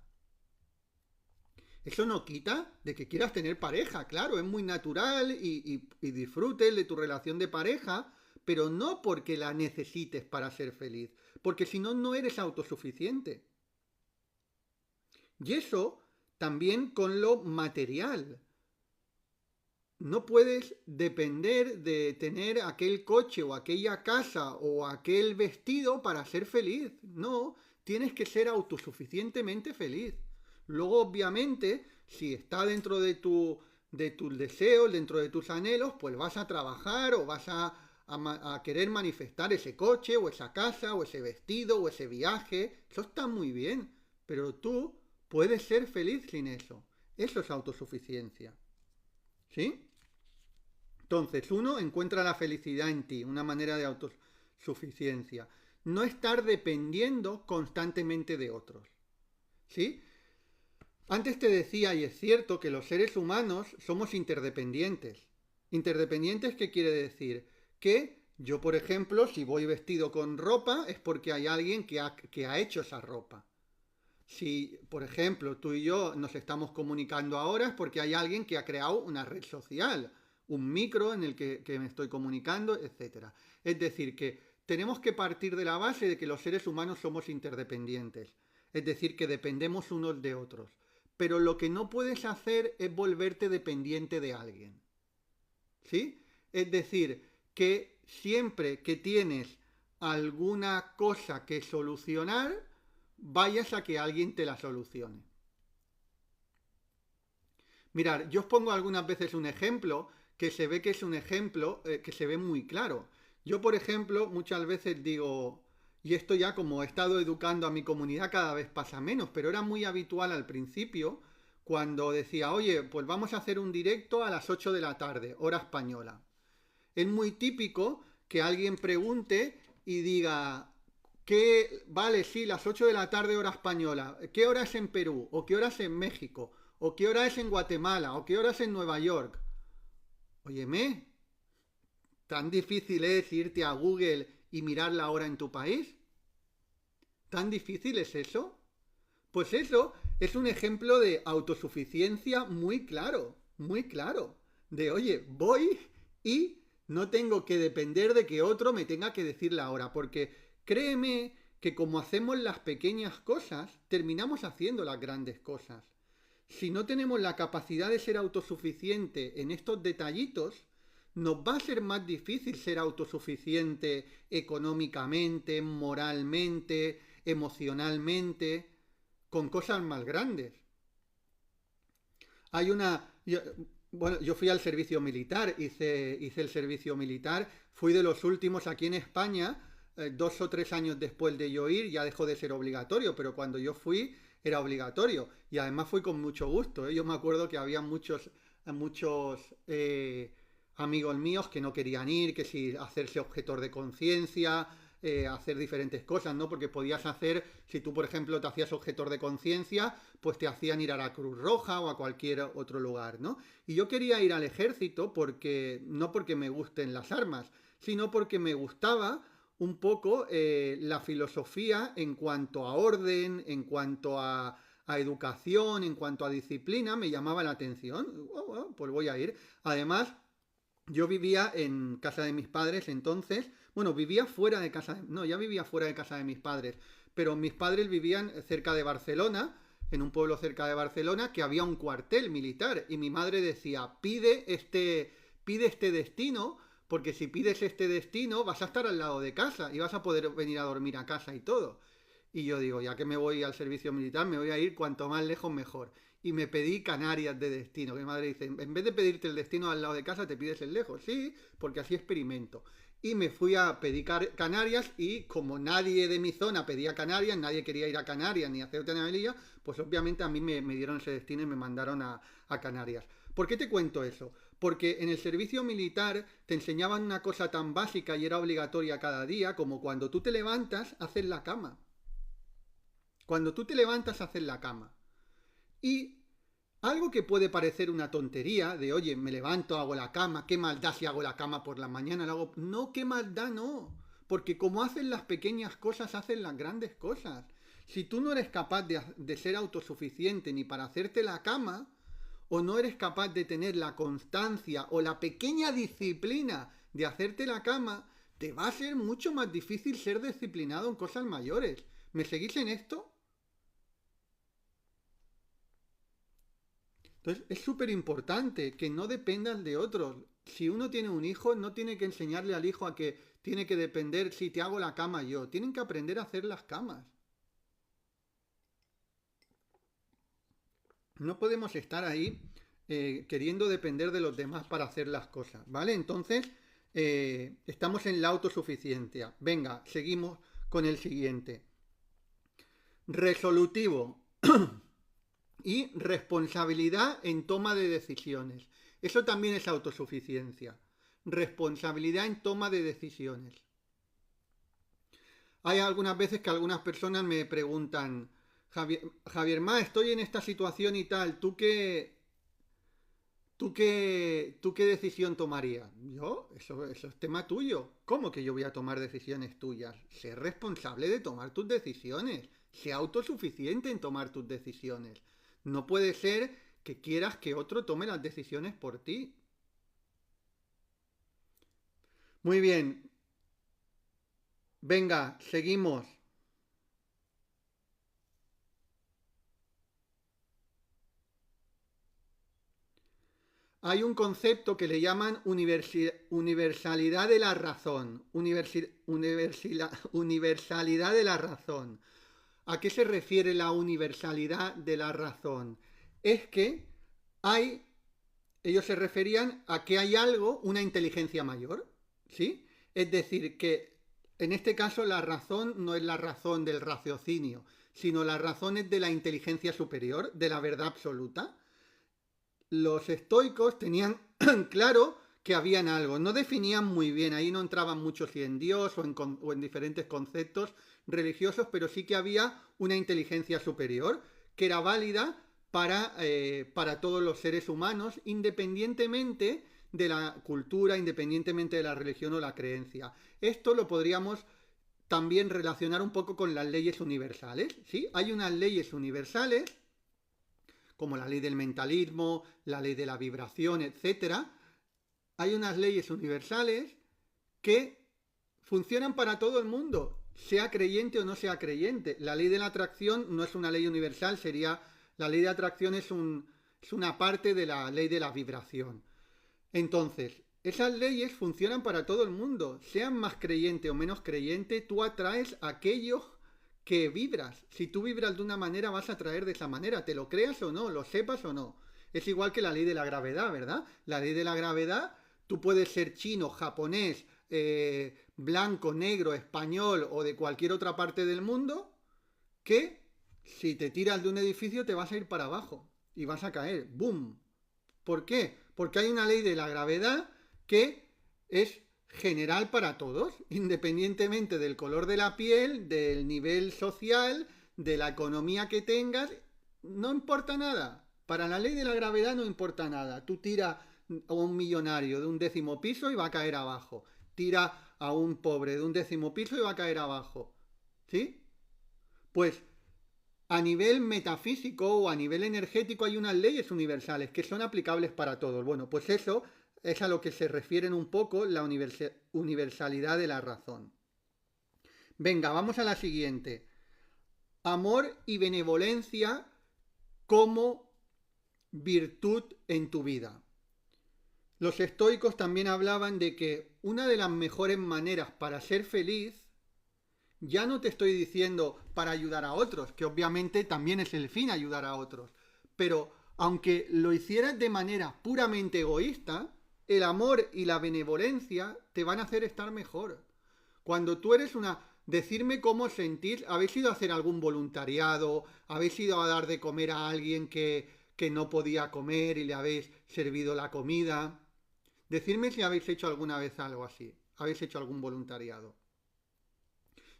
Eso no quita de que quieras tener pareja, claro, es muy natural y disfrutes de tu relación de pareja, pero no porque la necesites para ser feliz, porque si no, no eres autosuficiente. Y eso también con lo material. No puedes depender de tener aquel coche o aquella casa o aquel vestido para ser feliz. No, tienes que ser autosuficientemente feliz. Luego, obviamente, si está dentro de tus deseos, dentro de tus anhelos, pues vas a trabajar o vas a querer manifestar ese coche o esa casa o ese vestido o ese viaje. Eso está muy bien, pero tú puedes ser feliz sin eso. Eso es autosuficiencia. ¿Sí? Entonces, uno encuentra la felicidad en ti, una manera de autosuficiencia. No estar dependiendo constantemente de otros. ¿Sí? Antes te decía, y es cierto, que los seres humanos somos interdependientes. ¿Interdependientes qué quiere decir? Que yo, por ejemplo, si voy vestido con ropa, es porque hay alguien que ha hecho esa ropa. Si, por ejemplo, tú y yo nos estamos comunicando ahora, es porque hay alguien que ha creado una red social, un micro en el que me estoy comunicando, etc. Es decir, que tenemos que partir de la base de que los seres humanos somos interdependientes. Es decir, que dependemos unos de otros. Pero lo que no puedes hacer es volverte dependiente de alguien. ¿Sí? Es decir, que siempre que tienes alguna cosa que solucionar, vayas a que alguien te la solucione. Mirad, yo os pongo algunas veces un ejemplo que se ve que es un ejemplo que se ve muy claro. Yo, por ejemplo, muchas veces digo, y esto ya como he estado educando a mi comunidad cada vez pasa menos, pero era muy habitual al principio cuando decía, oye, pues vamos a hacer un directo a las 8 de la tarde, hora española. Es muy típico que alguien pregunte y diga, vale, sí, las 8 de la tarde hora española, ¿qué hora es en Perú? ¿O qué hora es en México? ¿O qué hora es en Guatemala? ¿O qué hora es en Nueva York? Óyeme, ¿tan difícil es irte a Google y mirar la hora en tu país? ¿Tan difícil es eso? Pues eso es un ejemplo de autosuficiencia muy claro, muy claro. De, oye, voy y no tengo que depender de que otro me tenga que decir la hora, porque créeme que como hacemos las pequeñas cosas, terminamos haciendo las grandes cosas. Si no tenemos la capacidad de ser autosuficiente en estos detallitos, nos va a ser más difícil ser autosuficiente económicamente, moralmente, emocionalmente, con cosas más grandes. Hay una... Bueno, yo fui al servicio militar, hice el servicio militar, fui de los últimos aquí en España, 2 o 3 años después de yo ir, ya dejó de ser obligatorio, pero cuando yo fui era obligatorio. Y además fui con mucho gusto, ¿eh? Yo me acuerdo que había muchos amigos míos que no querían ir, que si hacerse objetor de conciencia, hacer diferentes cosas, ¿no? Porque podías hacer, si tú por ejemplo te hacías objetor de conciencia, pues te hacían ir a la Cruz Roja o a cualquier otro lugar, ¿no? Y yo quería ir al ejército porque, no porque me gusten las armas, sino porque me gustaba un poco la filosofía en cuanto a orden, en cuanto a educación, en cuanto a disciplina, me llamaba la atención. Pues voy a ir. Además, yo vivía en casa de mis padres entonces, bueno, vivía fuera de casa, no, ya vivía fuera de casa de mis padres, pero mis padres vivían cerca de Barcelona, en un pueblo cerca de Barcelona, que había un cuartel militar, y mi madre decía, pide este destino, porque si pides este destino vas a estar al lado de casa y vas a poder venir a dormir a casa y todo. Y yo digo, ya que me voy al servicio militar, me voy a ir cuanto más lejos mejor. Y me pedí Canarias de destino. Que mi madre dice, en vez de pedirte el destino al lado de casa, te pides el lejos. Sí, porque así experimento. Y me fui a pedir Canarias y como nadie de mi zona pedía Canarias, nadie quería ir a Canarias ni a Ceuta ni a Melilla, pues obviamente a mí me dieron ese destino y me mandaron a Canarias. ¿Por qué te cuento eso? Porque en el servicio militar te enseñaban una cosa tan básica y era obligatoria cada día como cuando tú te levantas, haces la cama. Cuando tú te levantas, haces la cama. Y algo que puede parecer una tontería, de oye, me levanto, hago la cama, qué maldad si hago la cama por la mañana, lo hago... No, qué maldad no. Porque como hacen las pequeñas cosas, hacen las grandes cosas. Si tú no eres capaz de ser autosuficiente ni para hacerte la cama, o no eres capaz de tener la constancia o la pequeña disciplina de hacerte la cama, te va a ser mucho más difícil ser disciplinado en cosas mayores. ¿Me seguís en esto? Entonces es súper importante que no dependas de otros. Si uno tiene un hijo, no tiene que enseñarle al hijo a que tiene que depender si te hago la cama yo. Tienen que aprender a hacer las camas. No podemos estar ahí queriendo depender de los demás para hacer las cosas, ¿vale? Entonces, estamos en la autosuficiencia. Venga, seguimos con el siguiente. Resolutivo y responsabilidad en toma de decisiones. Eso también es autosuficiencia. Responsabilidad en toma de decisiones. Hay algunas veces que algunas personas me preguntan, Javier Ma, estoy en esta situación y tal, ¿tú qué decisión tomarías? Yo, eso es tema tuyo. ¿Cómo que yo voy a tomar decisiones tuyas? Sé responsable de tomar tus decisiones. Sé autosuficiente en tomar tus decisiones. No puede ser que quieras que otro tome las decisiones por ti. Muy bien. Venga, seguimos. Hay un concepto que le llaman universalidad de la razón. Universalidad de la razón. ¿A qué se refiere la universalidad de la razón? Es que hay, ellos se referían a que hay algo, una inteligencia mayor, ¿sí? Es decir, que en este caso la razón no es la razón del raciocinio, sino la razón es de la inteligencia superior, de la verdad absoluta. Los estoicos tenían claro que habían algo, no definían muy bien, ahí no entraban mucho si en Dios o en diferentes conceptos religiosos, pero sí que había una inteligencia superior que era válida para todos los seres humanos, independientemente de la cultura, independientemente de la religión o la creencia. Esto lo podríamos también relacionar un poco con las leyes universales, ¿sí? Hay unas leyes universales como la ley del mentalismo, la ley de la vibración, etcétera. Hay unas leyes universales que funcionan para todo el mundo, sea creyente o no sea creyente. La ley de la atracción no es una ley universal, la ley de atracción es una parte de la ley de la vibración. Entonces, Esas leyes funcionan para todo el mundo. Sean más creyente o menos creyente, tú atraes aquello que vibras. Si tú vibras de una manera, vas a atraer de esa manera. Te lo creas o no, lo sepas o no. Es igual que la ley de la gravedad, ¿verdad? La ley de la gravedad, tú puedes ser chino, japonés, blanco, negro, español o de cualquier otra parte del mundo, que si te tiras de un edificio te vas a ir para abajo y vas a caer. ¡Boom! ¿Por qué? Porque hay una ley de la gravedad que es general para todos, independientemente del color de la piel, del nivel social, de la economía que tengas, no importa nada. Para la ley de la gravedad no importa nada. Tú tiras a un millonario de un 10.º piso y va a caer abajo. Tira a un pobre de un 10.º piso y va a caer abajo. ¿Sí? Pues a nivel metafísico o a nivel energético hay unas leyes universales que son aplicables para todos. Bueno, pues eso es a lo que se refieren un poco la universalidad de la razón. Venga, vamos a la siguiente. Amor y benevolencia como virtud en tu vida. Los estoicos también hablaban de que una de las mejores maneras para ser feliz, ya no te estoy diciendo para ayudar a otros, que obviamente también es el fin ayudar a otros, pero aunque lo hicieras de manera puramente egoísta, el amor y la benevolencia te van a hacer estar mejor. Cuando tú eres una... Decirme cómo sentís, ¿habéis ido a hacer algún voluntariado? ¿Habéis ido a dar de comer a alguien que no podía comer y le habéis servido la comida? Decidme si habéis hecho alguna vez algo así. ¿Habéis hecho algún voluntariado?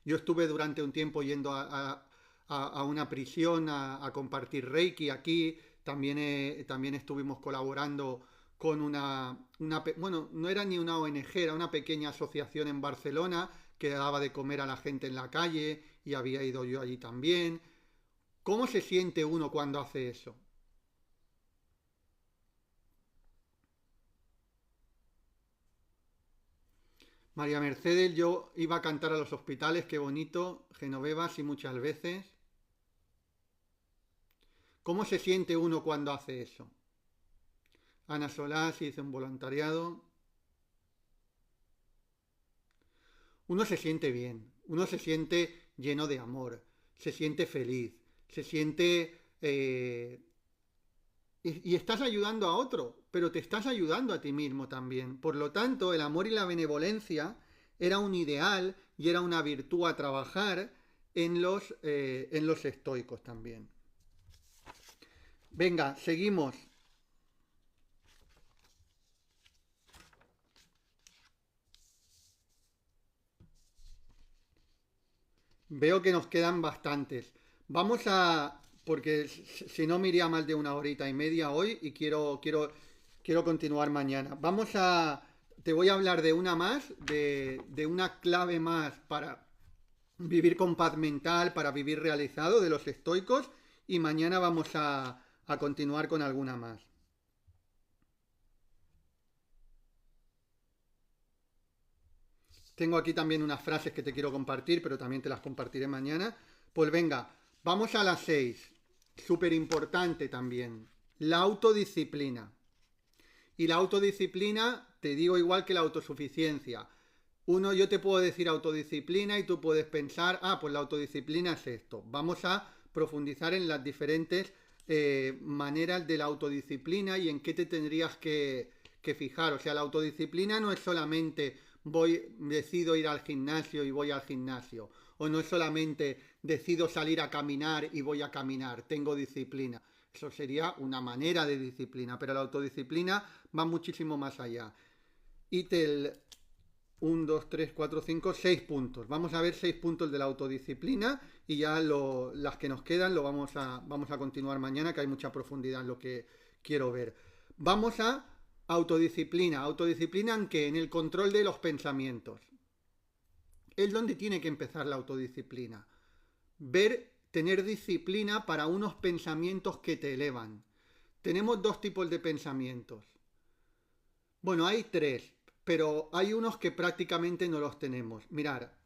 Yo estuve durante un tiempo yendo a una prisión a compartir Reiki aquí. También estuvimos colaborando con bueno, no era ni una ONG, era una pequeña asociación en Barcelona que daba de comer a la gente en la calle y había ido yo allí también. ¿Cómo se siente uno cuando hace eso? María Mercedes, yo iba a cantar a los hospitales, qué bonito, Genoveva, sí muchas veces. ¿Cómo se siente uno cuando hace eso? Ana Solás hizo un voluntariado. Uno se siente bien, uno se siente lleno de amor, se siente feliz, se siente... y estás ayudando a otro, pero te estás ayudando a ti mismo también. Por lo tanto, el amor y la benevolencia era un ideal y era una virtud a trabajar en los estoicos también. Venga, seguimos. Veo que nos quedan bastantes. Vamos a, porque si no me iría más de una horita y media hoy y quiero continuar mañana. Te voy a hablar de una más, de una clave más para vivir con paz mental, para vivir realizado de los estoicos y mañana vamos a continuar con alguna más. Tengo aquí también unas frases que te quiero compartir, pero también te las compartiré mañana. Pues venga, vamos a las 6. Súper importante también. La autodisciplina. Y la autodisciplina, te digo igual que la autosuficiencia. Yo te puedo decir autodisciplina y tú puedes pensar, pues la autodisciplina es esto. Vamos a profundizar en las diferentes maneras de la autodisciplina y en qué te tendrías que fijar. O sea, la autodisciplina no es solamente decido ir al gimnasio y voy al gimnasio. O no es solamente decido salir a caminar y voy a caminar, tengo disciplina. Eso sería una manera de disciplina, pero la autodisciplina va muchísimo más allá. ITEL 1, 2, 3, 4, 5, 6 puntos. Vamos a ver 6 puntos de la autodisciplina y ya las que nos quedan vamos a continuar mañana, que hay mucha profundidad en lo que quiero ver. Vamos a autodisciplina. ¿Autodisciplina en qué? En el control de los pensamientos. Es donde tiene que empezar la autodisciplina. Tener disciplina para unos pensamientos que te elevan. Tenemos dos tipos de pensamientos. Bueno, hay tres, pero hay unos que prácticamente no los tenemos. Mirar,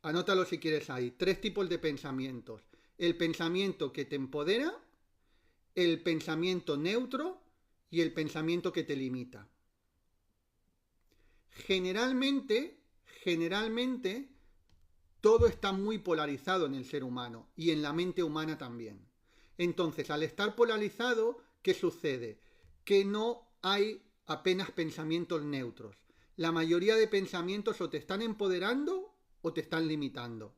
anótalo si quieres ahí, tres tipos de pensamientos. El pensamiento que te empodera, el pensamiento neutro y el pensamiento que te limita. Generalmente, todo está muy polarizado en el ser humano y en la mente humana también. Entonces, al estar polarizado, ¿qué sucede? Que no hay apenas pensamientos neutros. La mayoría de pensamientos o te están empoderando o te están limitando.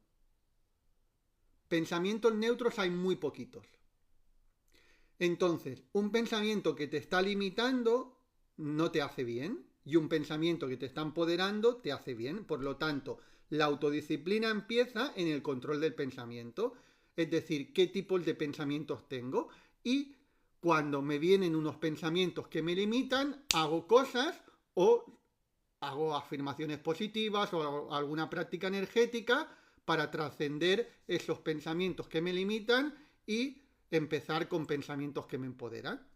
Pensamientos neutros hay muy poquitos. Entonces, un pensamiento que te está limitando no te hace bien y un pensamiento que te está empoderando te hace bien. Por lo tanto, la autodisciplina empieza en el control del pensamiento, es decir, qué tipos de pensamientos tengo y cuando me vienen unos pensamientos que me limitan, hago cosas o hago afirmaciones positivas o hago alguna práctica energética para trascender esos pensamientos que me limitan y empezar con pensamientos que me empoderan.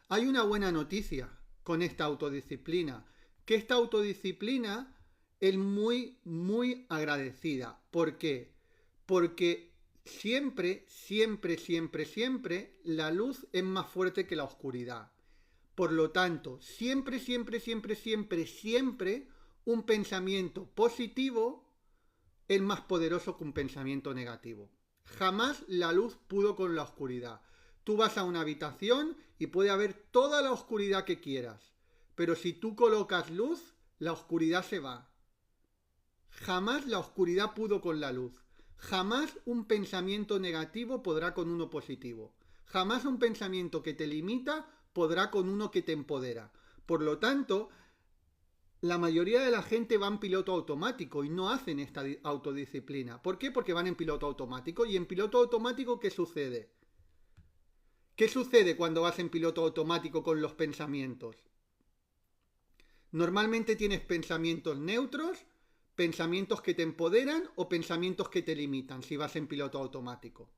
Hay una buena noticia con esta autodisciplina, que esta autodisciplina es muy, muy agradecida. ¿Por qué? Porque siempre, la luz es más fuerte que la oscuridad. Por lo tanto, siempre, un pensamiento positivo es más poderoso que un pensamiento negativo. Jamás la luz pudo con la oscuridad. Tú vas a una habitación y puede haber toda la oscuridad que quieras, pero si tú colocas luz, la oscuridad se va. Jamás la oscuridad pudo con la luz. Jamás un pensamiento negativo podrá con uno positivo. Jamás un pensamiento que te limita podrá con uno que te empodera. Por lo tanto, la mayoría de la gente va en piloto automático y no hacen esta autodisciplina. ¿Por qué? Porque van en piloto automático. ¿Y en piloto automático qué sucede? ¿Qué sucede cuando vas en piloto automático con los pensamientos? Normalmente tienes pensamientos neutros, pensamientos que te empoderan o pensamientos que te limitan si vas en piloto automático.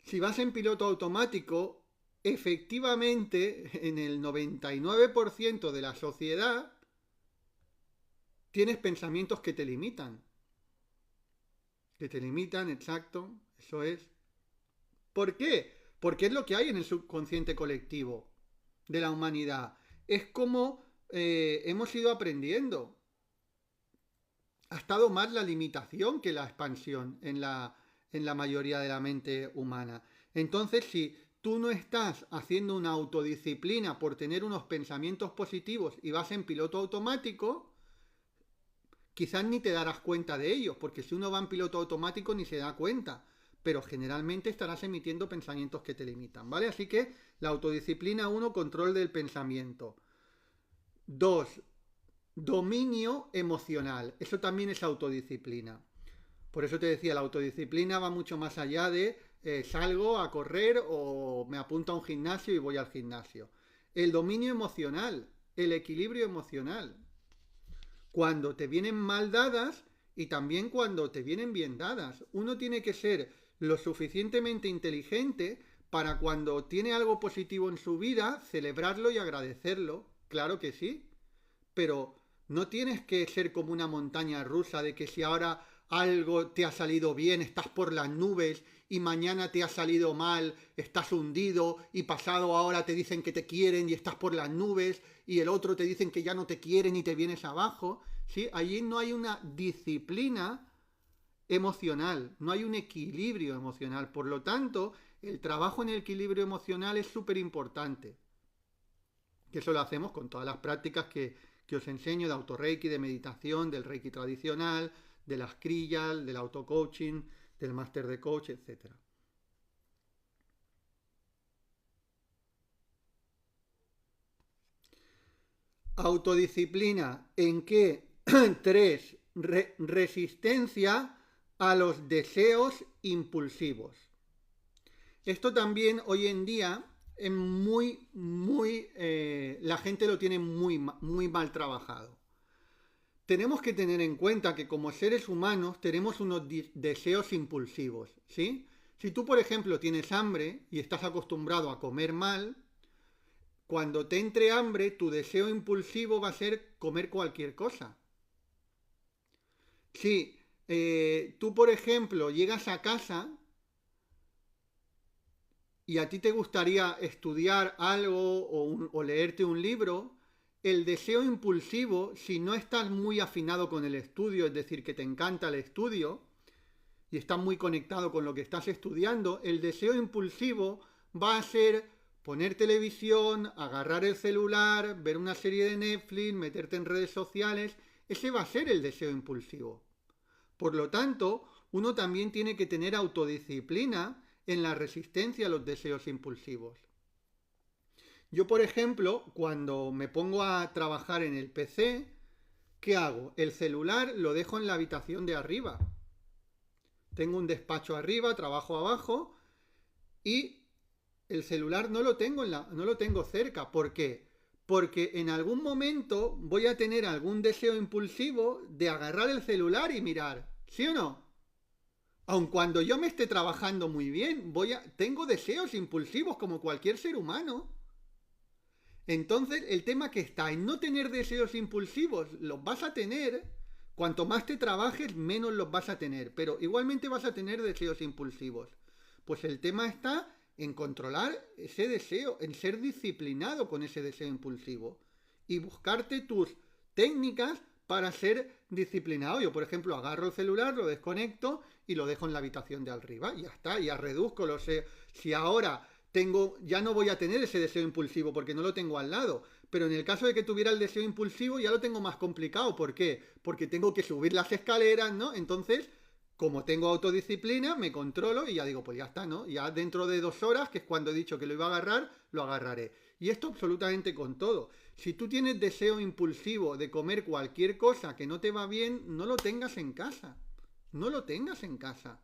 Si vas en piloto automático, efectivamente, en el 99% de la sociedad, tienes pensamientos que te limitan. Que te limitan, exacto, eso es. ¿Por qué? Porque es lo que hay en el subconsciente colectivo de la humanidad. Es como hemos ido aprendiendo. Ha estado más la limitación que la expansión en la mayoría de la mente humana. Entonces, si tú no estás haciendo una autodisciplina por tener unos pensamientos positivos y vas en piloto automático, quizás ni te darás cuenta de ellos, porque si uno va en piloto automático ni se da cuenta, pero generalmente estarás emitiendo pensamientos que te limitan, ¿vale? Así que la autodisciplina, 1, control del pensamiento. 2, dominio emocional. Eso también es autodisciplina. Por eso te decía, la autodisciplina va mucho más allá de salgo a correr o me apunto a un gimnasio y voy al gimnasio. El dominio emocional, el equilibrio emocional. Cuando te vienen mal dadas y también cuando te vienen bien dadas. Uno tiene que ser lo suficientemente inteligente para cuando tiene algo positivo en su vida, celebrarlo y agradecerlo. Claro que sí. Pero no tienes que ser como una montaña rusa de que si ahora algo te ha salido bien, estás por las nubes y mañana te ha salido mal, estás hundido y pasado ahora te dicen que te quieren y estás por las nubes y el otro te dicen que ya no te quieren y te vienes abajo. ¿Sí? Allí no hay una disciplina emocional, no hay un equilibrio emocional. Por lo tanto, el trabajo en el equilibrio emocional es súper importante. Que eso lo hacemos con todas las prácticas que os enseño de autorreiki, de meditación, del reiki tradicional, de las kriyas, del autocoaching, del máster de coach, etc. Autodisciplina, ¿en qué? 3. Resistencia a los deseos impulsivos. Esto también hoy en día es la gente lo tiene muy mal trabajado. Tenemos que tener en cuenta que como seres humanos tenemos unos deseos impulsivos, ¿sí? Si tú, por ejemplo, tienes hambre y estás acostumbrado a comer mal, cuando te entre hambre, tu deseo impulsivo va a ser comer cualquier cosa. Si tú, por ejemplo, llegas a casa y a ti te gustaría estudiar algo o leerte un libro, el deseo impulsivo, si no estás muy afinado con el estudio, es decir, que te encanta el estudio y estás muy conectado con lo que estás estudiando, el deseo impulsivo va a ser poner televisión, agarrar el celular, ver una serie de Netflix, meterte en redes sociales. Ese va a ser el deseo impulsivo. Por lo tanto, uno también tiene que tener autodisciplina en la resistencia a los deseos impulsivos. Yo, por ejemplo, cuando me pongo a trabajar en el PC, ¿qué hago? El celular lo dejo en la habitación de arriba. Tengo un despacho arriba, trabajo abajo y el celular no lo tengo cerca. ¿Por qué? Porque en algún momento voy a tener algún deseo impulsivo de agarrar el celular y mirar. ¿Sí o no? Aun cuando yo me esté trabajando muy bien, tengo deseos impulsivos como cualquier ser humano. Entonces, el tema que está en no tener deseos impulsivos, los vas a tener. Cuanto más te trabajes, menos los vas a tener. Pero igualmente vas a tener deseos impulsivos. Pues el tema está en controlar ese deseo, en ser disciplinado con ese deseo impulsivo. Y buscarte tus técnicas para ser disciplinado. Yo, por ejemplo, agarro el celular, lo desconecto y lo dejo en la habitación de arriba. Y ya está, ya reduzco los... Si ahora ya no voy a tener ese deseo impulsivo porque no lo tengo al lado. Pero en el caso de que tuviera el deseo impulsivo ya lo tengo más complicado. ¿Por qué? Porque tengo que subir las escaleras, ¿no? Entonces, como tengo autodisciplina, me controlo y ya digo, pues ya está, ¿no? Ya dentro de 2 horas, que es cuando he dicho que lo iba a agarrar, lo agarraré. Y esto absolutamente con todo. Si tú tienes deseo impulsivo de comer cualquier cosa que no te va bien, no lo tengas en casa. No lo tengas en casa.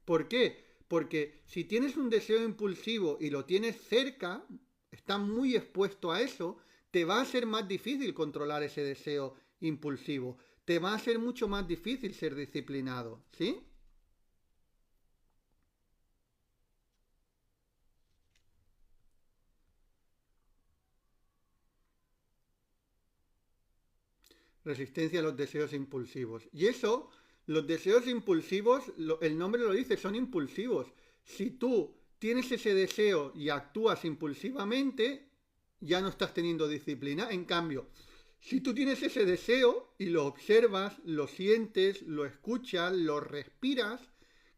¿Por qué? Porque si tienes un deseo impulsivo y lo tienes cerca, estás muy expuesto a eso, te va a ser más difícil controlar ese deseo impulsivo. Te va a ser mucho más difícil ser disciplinado, ¿sí? Resistencia a los deseos impulsivos. Y eso, los deseos impulsivos, el nombre lo dice, son impulsivos. Si tú tienes ese deseo y actúas impulsivamente, ya no estás teniendo disciplina. En cambio, si tú tienes ese deseo y lo observas, lo sientes, lo escuchas, lo respiras,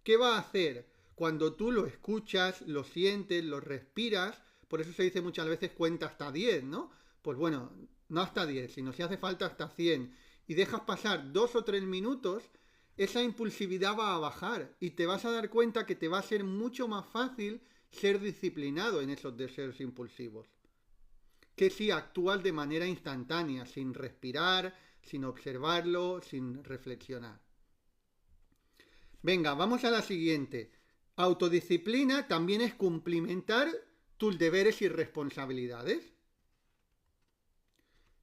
¿qué va a hacer? Cuando tú lo escuchas, lo sientes, lo respiras, por eso se dice muchas veces cuenta hasta 10, ¿no? Pues bueno, no hasta 10, sino si hace falta hasta 100, y dejas pasar 2 o 3 minutos, esa impulsividad va a bajar y te vas a dar cuenta que te va a ser mucho más fácil ser disciplinado en esos deseos impulsivos. Que si actúas de manera instantánea, sin respirar, sin observarlo, sin reflexionar. Venga, vamos a la siguiente. Autodisciplina también es cumplimentar tus deberes y responsabilidades.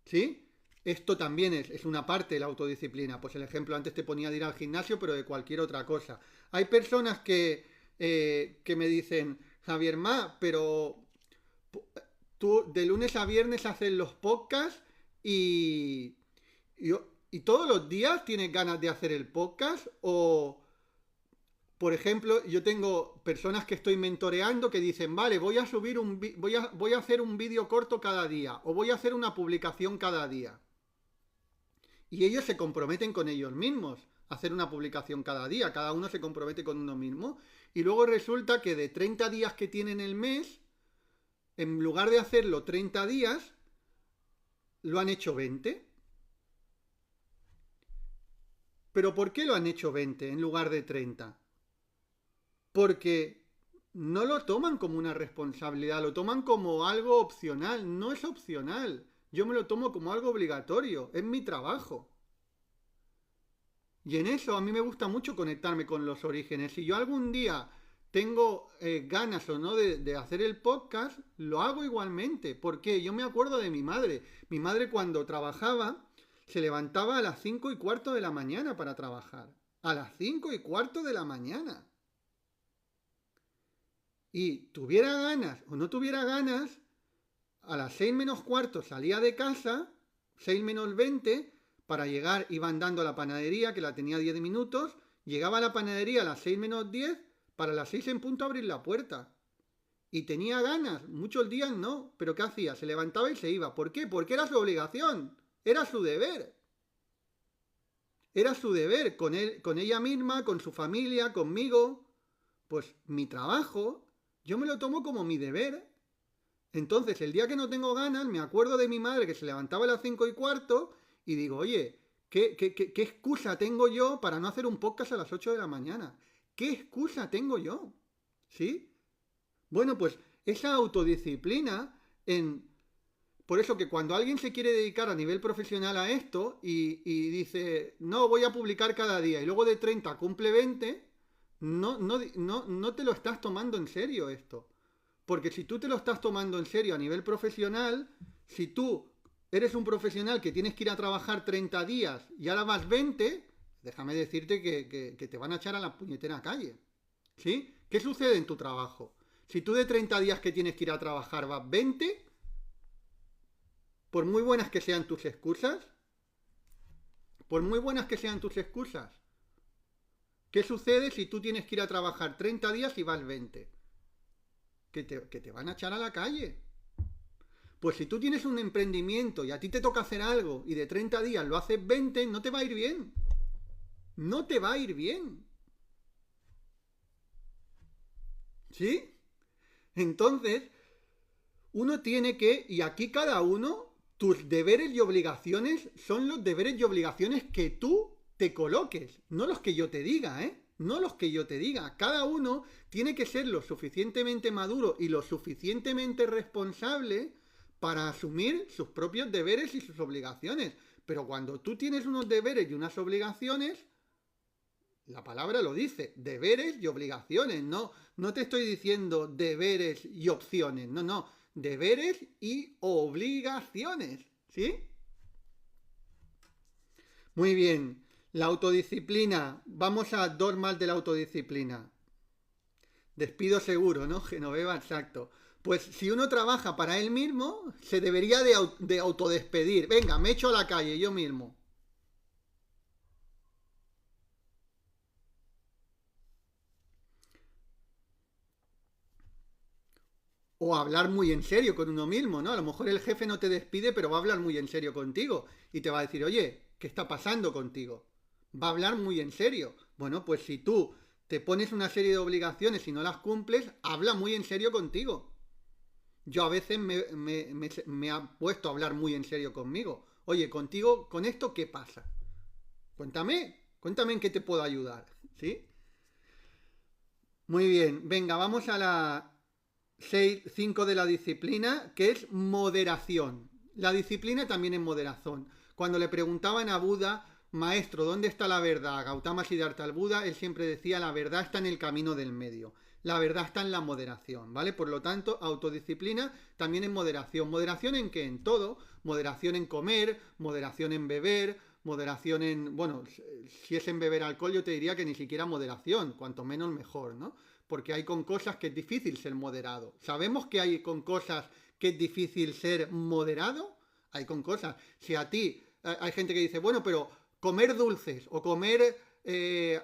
¿Sí? Esto también es una parte de la autodisciplina. Pues el ejemplo antes te ponía de ir al gimnasio, pero de cualquier otra cosa. Hay personas que me dicen, Javier pero tú de lunes a viernes haces los podcasts y, y, y todos los días tienes ganas de hacer el podcast o... Por ejemplo, yo tengo personas que estoy mentoreando que dicen, vale, voy a subir voy a hacer un vídeo corto cada día o voy a hacer una publicación cada día. Y ellos se comprometen con ellos mismos a hacer una publicación cada día, cada uno se compromete con uno mismo. Y luego resulta que de 30 días que tienen el mes, en lugar de hacerlo 30 días, lo han hecho 20. ¿Pero por qué lo han hecho 20 en lugar de 30? Porque no lo toman como una responsabilidad, lo toman como algo opcional. No es opcional. Yo me lo tomo como algo obligatorio. Es mi trabajo. Y en eso a mí me gusta mucho conectarme con los orígenes. Si yo algún día tengo ganas o no de hacer el podcast, lo hago igualmente. Porque yo me acuerdo de mi madre. Mi madre cuando trabajaba se levantaba a las 5:15 de la mañana para trabajar. A las 5:15 de la mañana. Y tuviera ganas o no tuviera ganas, a las 6:15 salía de casa, 6:20, para llegar, iba andando a la panadería, que la tenía 10 minutos, llegaba a la panadería a las 6:10, para las 6 en punto abrir la puerta. Y tenía ganas, muchos días no, pero ¿qué hacía? Se levantaba y se iba. ¿Por qué? Porque era su obligación, era su deber. Era su deber con él, con ella misma, con su familia, conmigo. Pues mi trabajo, yo me lo tomo como mi deber. Entonces, el día que no tengo ganas, me acuerdo de mi madre que se levantaba a las 5:15 y digo, oye, ¿qué excusa tengo yo para no hacer un podcast a las 8 de la mañana? ¿Qué excusa tengo yo? ¿Sí? Bueno, pues esa autodisciplina en... Por eso que cuando alguien se quiere dedicar a nivel profesional a esto y dice, no, voy a publicar cada día y luego de 30 cumple 20, no te lo estás tomando en serio esto. Porque si tú te lo estás tomando en serio a nivel profesional, si tú eres un profesional que tienes que ir a trabajar 30 días y ahora vas 20, déjame decirte que te van a echar a la puñetera calle. ¿Sí? ¿Qué sucede en tu trabajo? Si tú de 30 días que tienes que ir a trabajar vas 20, por muy buenas que sean tus excusas, por muy buenas que sean tus excusas, ¿qué sucede si tú tienes que ir a trabajar 30 días y vas 20? Que te van a echar a la calle. Pues si tú tienes un emprendimiento y a ti te toca hacer algo y de 30 días lo haces 20, no te va a ir bien. No te va a ir bien. ¿Sí? Entonces, uno tiene que, y aquí cada uno, tus deberes y obligaciones son los deberes y obligaciones que tú te coloques, no los que yo te diga, ¿eh? No los que yo te diga. Cada uno tiene que ser lo suficientemente maduro y lo suficientemente responsable para asumir sus propios deberes y sus obligaciones. Pero cuando tú tienes unos deberes y unas obligaciones, la palabra lo dice, deberes y obligaciones. No te estoy diciendo deberes y opciones, no, deberes y obligaciones, ¿sí? Muy bien, la autodisciplina, vamos a dos más de la autodisciplina. Despido seguro, ¿no? Genoveva, exacto. Pues si uno trabaja para él mismo, se debería de autodespedir. Venga, me echo a la calle yo mismo. O hablar muy en serio con uno mismo, ¿no? A lo mejor el jefe no te despide, pero va a hablar muy en serio contigo. Y te va a decir, oye, ¿qué está pasando contigo? Va a hablar muy en serio. Bueno, pues si tú te pones una serie de obligaciones y no las cumples, habla muy en serio contigo. Yo a veces me ha puesto a hablar muy en serio conmigo. Oye, contigo, con esto, ¿qué pasa? Cuéntame en qué te puedo ayudar, ¿sí? Muy bien, venga, vamos a la 5 de la disciplina, que es moderación. La disciplina también es moderación. Cuando le preguntaban a Buda, maestro, ¿dónde está la verdad? A Gautama Siddhartha al Buda, él siempre decía, la verdad está en el camino del medio. La verdad está en la moderación, ¿vale? Por lo tanto, autodisciplina también es moderación. ¿Moderación en qué? En todo. Moderación en comer, moderación en beber, moderación en... Bueno, si es en beber alcohol, yo te diría que ni siquiera moderación, cuanto menos mejor, ¿no? Porque hay con cosas que es difícil ser moderado. ¿Sabemos que hay con cosas que es difícil ser moderado? Hay con cosas. Si a ti hay gente que dice, bueno, pero comer dulces o comer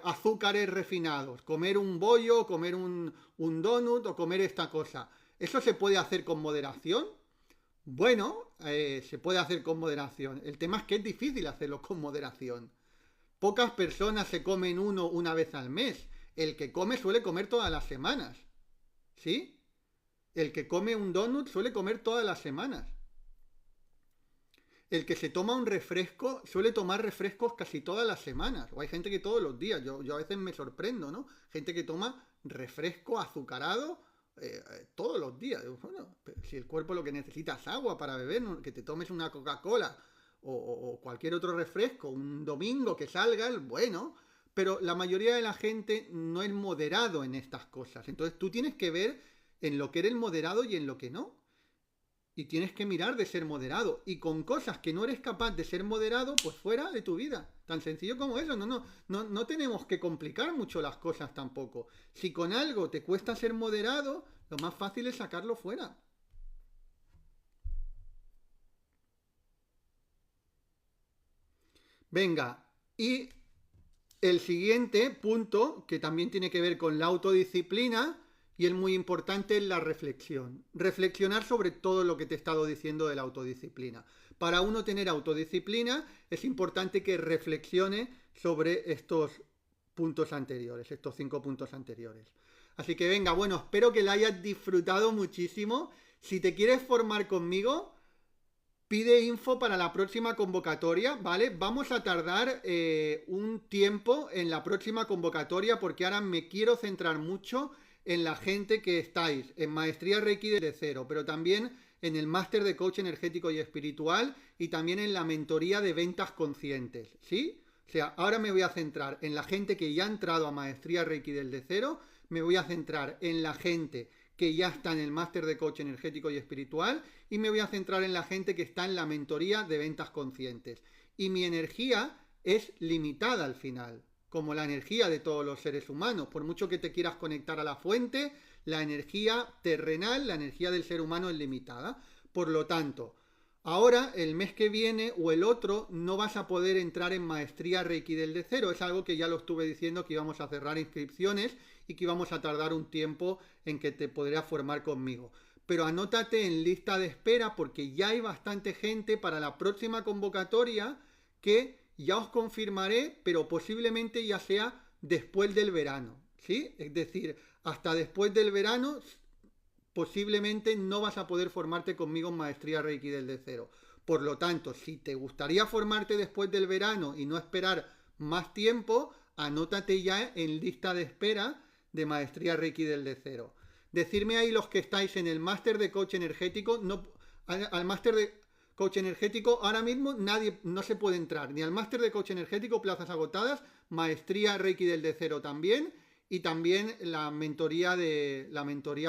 azúcares refinados, comer un bollo, comer un donut o comer esta cosa, ¿eso se puede hacer con moderación? Bueno, se puede hacer con moderación. El tema es que es difícil hacerlo con moderación. Pocas personas se comen uno una vez al mes. El que come suele comer todas las semanas. ¿Sí? El que come un donut suele comer todas las semanas. El que se toma un refresco suele tomar refrescos casi todas las semanas. O hay gente que todos los días. Yo a veces me sorprendo, ¿no? Gente que toma refresco azucarado todos los días. Bueno, si el cuerpo lo que necesita es agua para beber, ¿no? Que te tomes una Coca-Cola o cualquier otro refresco, un domingo que salgas, bueno, pero la mayoría de la gente no es moderado en estas cosas. Entonces tú tienes que ver en lo que eres moderado y en lo que no. Y tienes que mirar de ser moderado. Y con cosas que no eres capaz de ser moderado, pues fuera de tu vida. Tan sencillo como eso. No tenemos que complicar mucho las cosas tampoco. Si con algo te cuesta ser moderado, lo más fácil es sacarlo fuera. Venga, y el siguiente punto, que también tiene que ver con la autodisciplina, y el muy importante es la reflexión. Reflexionar sobre todo lo que te he estado diciendo de la autodisciplina. Para uno tener autodisciplina es importante que reflexione sobre estos puntos anteriores, estos 5 puntos anteriores. Así que venga, bueno, espero que la hayas disfrutado muchísimo. Si te quieres formar conmigo, pide info para la próxima convocatoria, ¿vale? Vamos a tardar un tiempo en la próxima convocatoria porque ahora me quiero centrar mucho en la gente que estáis en Maestría Reiki de cero, pero también en el máster de coach energético y espiritual y también en la mentoría de ventas conscientes, ¿sí? O sea, ahora me voy a centrar en la gente que ya ha entrado a Maestría Reiki de cero, me voy a centrar en la gente que ya está en el máster de coach energético y espiritual y me voy a centrar en la gente que está en la mentoría de ventas conscientes. Y mi energía es limitada al final, como la energía de todos los seres humanos. Por mucho que te quieras conectar a la fuente, la energía terrenal, la energía del ser humano es limitada. Por lo tanto, ahora, el mes que viene o el otro, no vas a poder entrar en Maestría Reiki de cero. Es algo que ya lo estuve diciendo, que íbamos a cerrar inscripciones y que íbamos a tardar un tiempo en que te podrías formar conmigo. Pero anótate en lista de espera porque ya hay bastante gente para la próxima convocatoria que ya os confirmaré, pero posiblemente ya sea después del verano, ¿sí? Es decir, hasta después del verano posiblemente no vas a poder formarte conmigo en Maestría Reiki de cero. Por lo tanto, si te gustaría formarte después del verano y no esperar más tiempo, anótate ya en lista de espera de Maestría Reiki de cero. Decirme ahí los que estáis en el máster de coach energético, no, al máster de coach energético ahora mismo no se puede entrar, ni al máster de coach energético, plazas agotadas, Maestría Reiki de cero también, y también la mentoría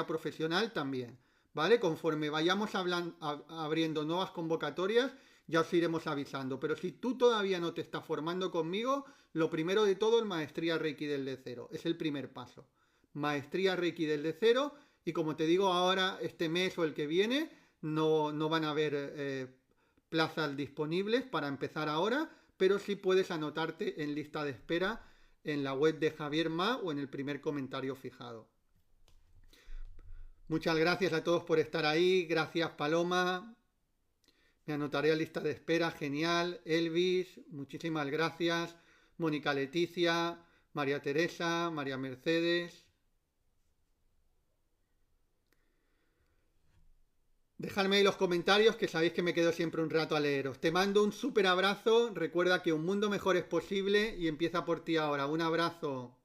profesional también, ¿vale? Conforme vayamos abriendo nuevas convocatorias, ya os iremos avisando. Pero si tú todavía no te estás formando conmigo, lo primero de todo es Maestría Reiki de cero. Es el primer paso. Maestría Reiki de cero. Y como te digo, ahora, este mes o el que viene, no van a haber plazas disponibles para empezar ahora, pero sí puedes anotarte en lista de espera en la web de Javier Ma o en el primer comentario fijado. Muchas gracias a todos por estar ahí. Gracias, Paloma. Me anotaré a lista de espera. Genial. Elvis, muchísimas gracias. Mónica Leticia, María Teresa, María Mercedes. Dejadme ahí los comentarios, que sabéis que me quedo siempre un rato a leeros. Te mando un súper abrazo. Recuerda que un mundo mejor es posible y empieza por ti ahora. Un abrazo.